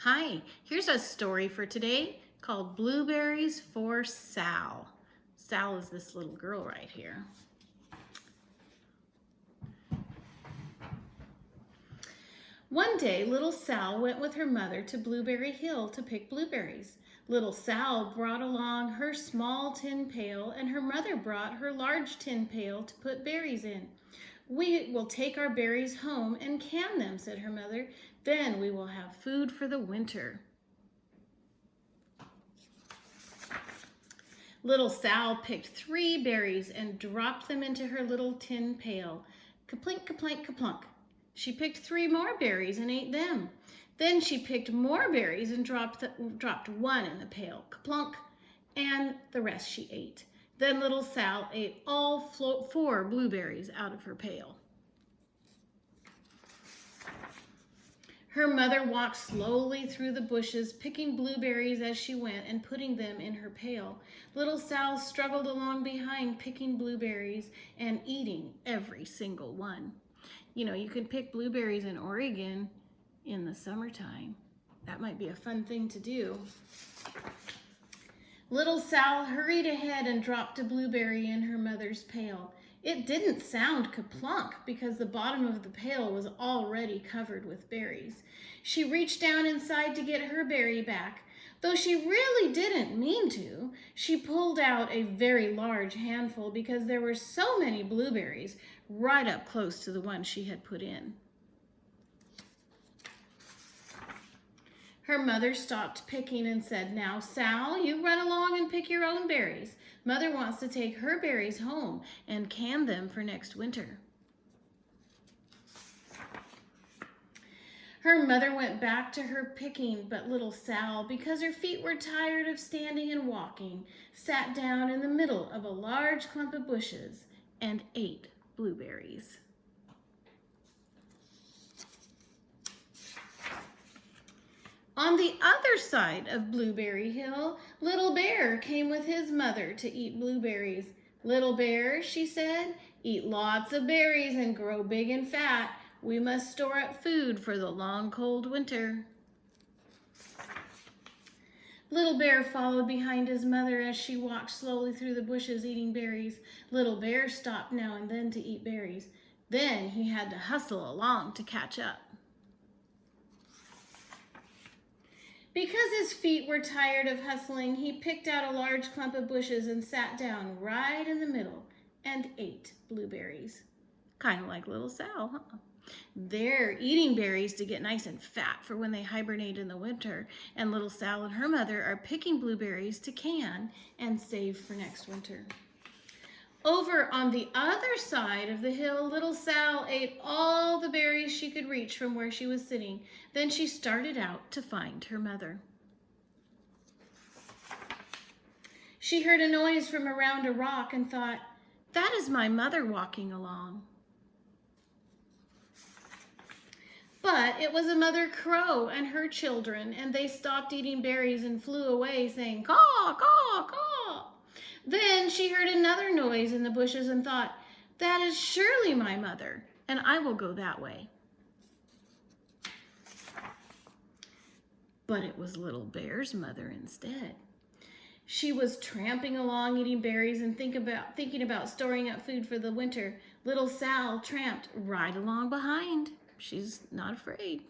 Hi, here's a story for today called Blueberries for Sal. Sal is this little girl right here. One day, little Sal went with her mother to Blueberry Hill to pick blueberries. Little Sal brought along her small tin pail, and her mother brought her large tin pail to put berries in. "We will take our berries home and can them," said her mother. "Then we will have food for the winter." Little Sal picked 3 berries and dropped them into her little tin pail. Kaplink, kaplink, kaplunk. She picked 3 more berries and ate them. Then she picked more berries and dropped 1 in the pail. Kaplunk, and the rest she ate. Then little Sal ate all 4 blueberries out of her pail. Her mother walked slowly through the bushes, picking blueberries as she went and putting them in her pail. Little Sal struggled along behind, picking blueberries and eating every single one. You know, you can pick blueberries in Oregon in the summertime. That might be a fun thing to do. Little Sal hurried ahead and dropped a blueberry in her mother's pail. It didn't sound kaplunk because the bottom of the pail was already covered with berries. She reached down inside to get her berry back. Though she really didn't mean to, she pulled out a very large handful because there were so many blueberries right up close to the one she had put in. Her mother stopped picking and said, "Now, Sal, you run along and pick your own berries. Mother wants to take her berries home and can them for next winter." Her mother went back to her picking, but little Sal, because her feet were tired of standing and walking, sat down in the middle of a large clump of bushes and ate blueberries. On the other side of Blueberry Hill, Little Bear came with his mother to eat blueberries. "Little Bear," she said, "eat lots of berries and grow big and fat. We must store up food for the long, cold winter." Little Bear followed behind his mother as she walked slowly through the bushes eating berries. Little Bear stopped now and then to eat berries. Then he had to hustle along to catch up. Because his feet were tired of hustling, he picked out a large clump of bushes and sat down right in the middle and ate blueberries. Kind of like little Sal, huh? They're eating berries to get nice and fat for when they hibernate in the winter, and little Sal and her mother are picking blueberries to can and save for next winter. Over on the other side of the hill, little Sal ate all the berries she could reach from where she was sitting. Then she started out to find her mother. She heard a noise from around a rock and thought, "That is my mother walking along." But it was a mother crow and her children, and they stopped eating berries and flew away, saying, "Caw, caw, caw." Then she heard another noise in the bushes and thought, "That is surely my mother, and I will go that way." But it was Little Bear's mother instead. She was tramping along eating berries and thinking about storing up food for the winter. Little Sal tramped right along behind. She's not afraid.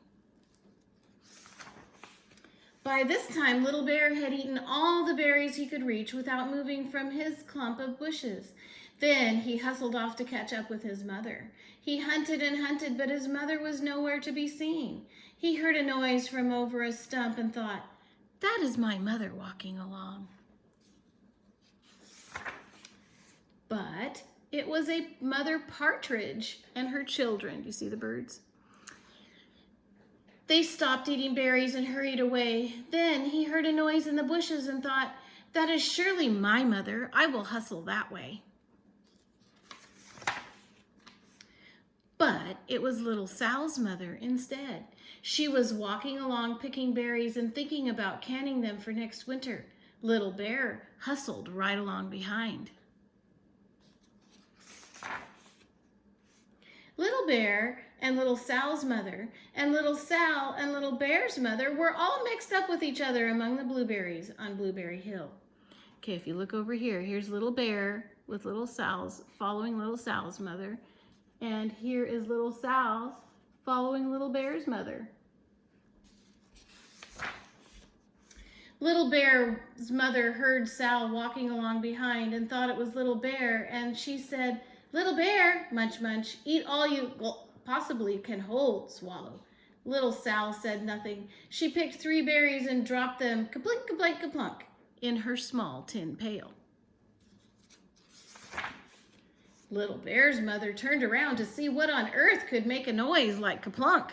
By this time, Little Bear had eaten all the berries he could reach without moving from his clump of bushes. Then he hustled off to catch up with his mother. He hunted and hunted, but his mother was nowhere to be seen. He heard a noise from over a stump and thought, "That is my mother walking along." But it was a mother partridge and her children. Do you see the birds? They stopped eating berries and hurried away. Then he heard a noise in the bushes and thought, "That is surely my mother. I will hustle that way." But it was little Sal's mother instead. She was walking along picking berries and thinking about canning them for next winter. Little Bear hustled right along behind. Little Bear and little Sal's mother, and little Sal and little Bear's mother were all mixed up with each other among the blueberries on Blueberry Hill. Okay, if you look over here, here's little Bear with little Sal's, following little Sal's mother. And here is little Sal following little Bear's mother. Little Bear's mother heard Sal walking along behind and thought it was Little Bear, and she said, "Little Bear, munch munch, eat all you possibly can hold, swallow." Little Sal said nothing. She picked 3 berries and dropped them kaplink, kaplink, kaplunk in her small tin pail. Little Bear's mother turned around to see what on earth could make a noise like kaplunk.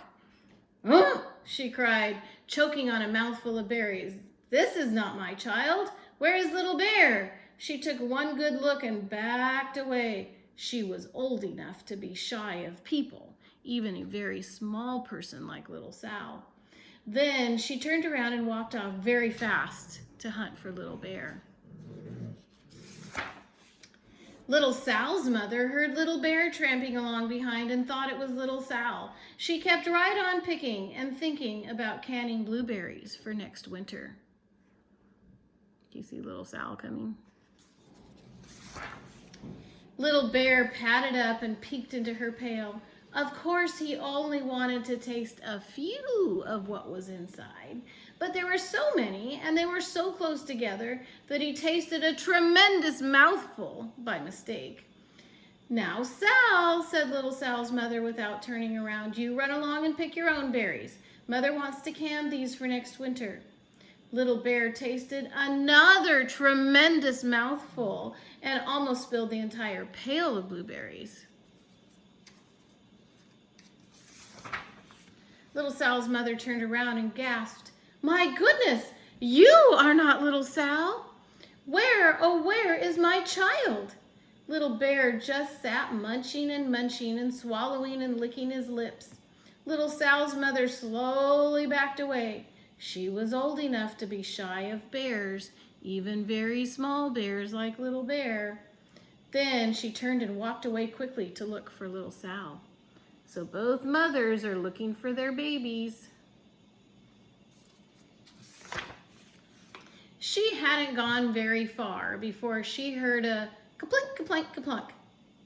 "Oh!" she cried, choking on a mouthful of berries. "This is not my child. Where is Little Bear?" She took one good look and backed away. She was old enough to be shy of people, even a very small person like little Sal. Then she turned around and walked off very fast to hunt for Little Bear. Little Sal's mother heard Little Bear tramping along behind and thought it was little Sal. She kept right on picking and thinking about canning blueberries for next winter. Do you see little Sal coming? Little Bear padded up and peeked into her pail. Of course, he only wanted to taste a few of what was inside, but there were so many and they were so close together that he tasted a tremendous mouthful by mistake. "Now, Sal," said little Sal's mother without turning around, "you run along and pick your own berries. Mother wants to can these for next winter." Little Bear tasted another tremendous mouthful and almost spilled the entire pail of blueberries. Little Sal's mother turned around and gasped, "My goodness, you are not little Sal. Where, oh where is my child?" Little Bear just sat munching and swallowing and licking his lips. Little Sal's mother slowly backed away. She was old enough to be shy of bears, even very small bears like Little Bear. Then she turned and walked away quickly to look for little Sal. So both mothers are looking for their babies. She hadn't gone very far before she heard a kaplink, kaplink, kaplunk.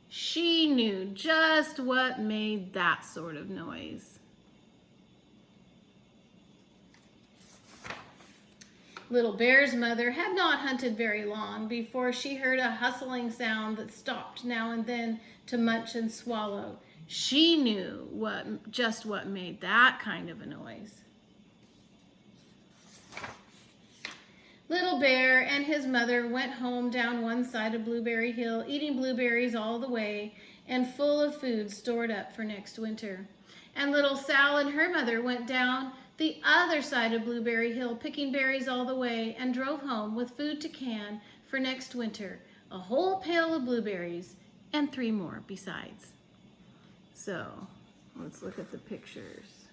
She knew just what made that sort of noise. Little Bear's mother had not hunted very long before she heard a hustling sound that stopped now and then to munch and swallow. She knew just what made that kind of a noise. Little Bear and his mother went home down one side of Blueberry Hill, eating blueberries all the way and full of food stored up for next winter. And little Sal and her mother went down the other side of Blueberry Hill, picking berries all the way, and drove home with food to can for next winter, a whole pail of blueberries and 3 more besides. So let's look at the pictures.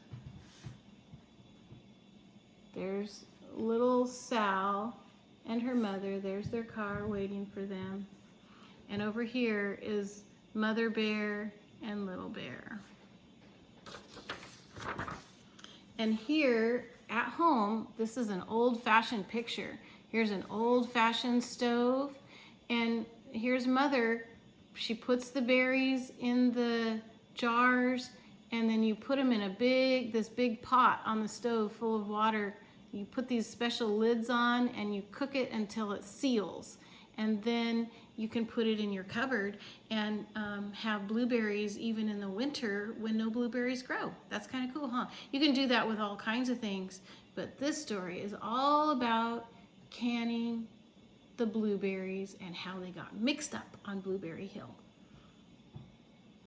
There's little Sal and her mother. There's their car waiting for them. And over here is Mother Bear and Little Bear. And here at home, this is an old-fashioned picture. Here's an old-fashioned stove, and here's Mother. She puts the berries in the jars, and then you put them in this big pot on the stove full of water. You put these special lids on, and you cook it until it seals. And then you can put it in your cupboard and have blueberries even in the winter when no blueberries grow. That's kind of cool, huh? You can do that with all kinds of things, but this story is all about canning the blueberries and how they got mixed up on Blueberry Hill.